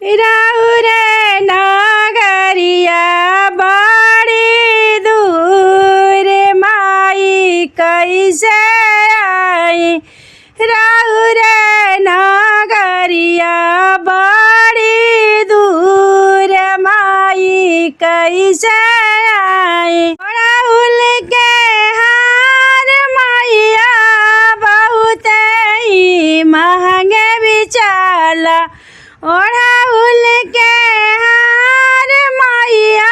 राउरे नगरिया बड़ी दूर माई कैसे आई। राउरे नगरिया बड़ी दूर माई कैसे आई। राहुल के हार मैया बहुत ही महंगे बिचाला। राहुल के हार मैया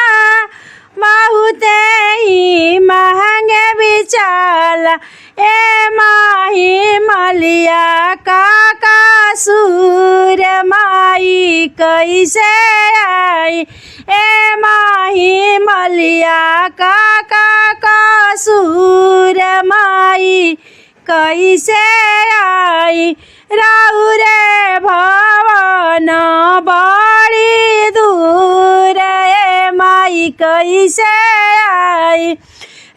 बहुत ही महंगे बिचाला। ए माही मलिया काका सूर माई कैसे आई। ए माही मलिया काका सूर माई कैसे आई। राउरे भवन बड़ी दूर ए माई कैसे आई।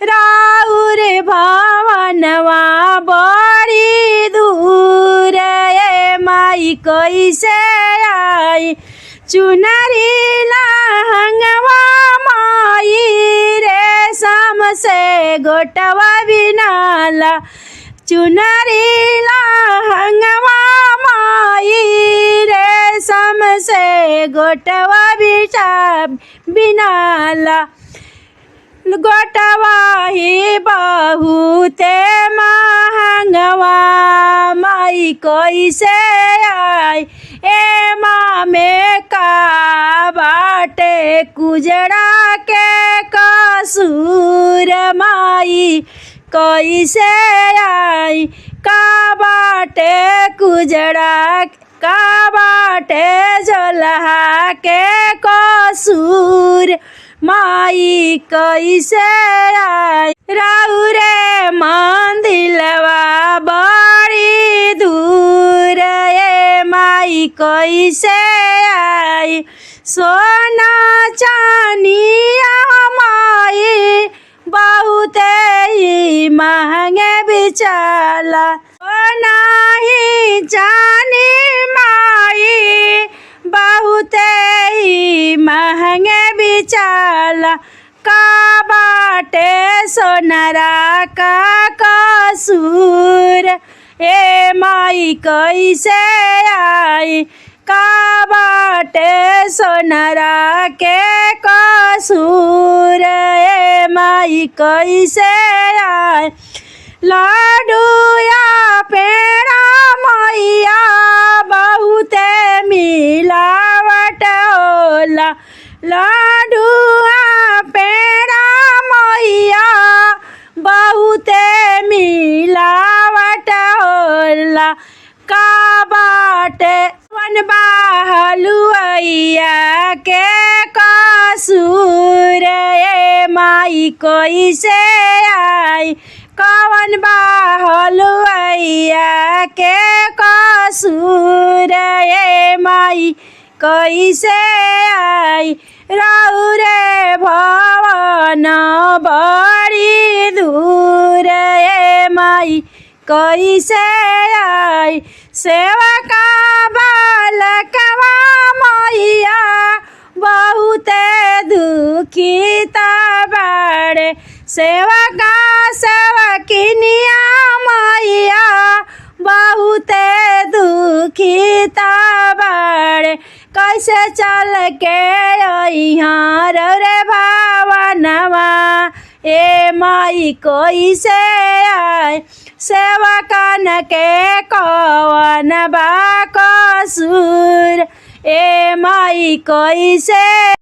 राउर भवनवा बड़ी दूर ए माई कैसे आई। चुनरी लहंगवा माई रेशम से गोटवा बिनाला। चुनरी लहंगवा माई रेशम से गोटवा बिनाला। गोटवा ही बहुते महंगवा माई कैसे आई। ए में का बाटे कुजड़ा के कसूर माई कैसे आई। का बाटे कुजड़ा का बाटे झोलहा के कसूर माई कैसे आई। राउरे मंदिलवा बड़ी दूर ए माई कैसे आई। सोना चानिया माई बहुत ही महंगे बिचाला। सोना ही चानी माई बहुत ही महंगे बिचाला। का बाटे सोनरा का कसूर ए माई कैसे आई। का बाटे सोनरा के कसूर ए माई कैसे आई। लाडू या पेड़ा मैया बहुत मिलावट होला। लाडू या पेड़ा मैया बहुत मिलावट होला। का बाटे हलुआइया के कसूर ए माई कैसे आई। कवन बा हलुआइया के कसूर ए माई कैसे आई। राउरे भवन बड़ी दूर ए माई कैसे आई। सेवका बालकवा मैया बहुत दुखित बाड़े। सेवका सेवकिनिया मैया बहुत दुखित बाड़े। कैसे चल के यहाँ रे भवनवा ए माई कैसे आई। सेवकन के कवन बा कसूर ए माई कैसे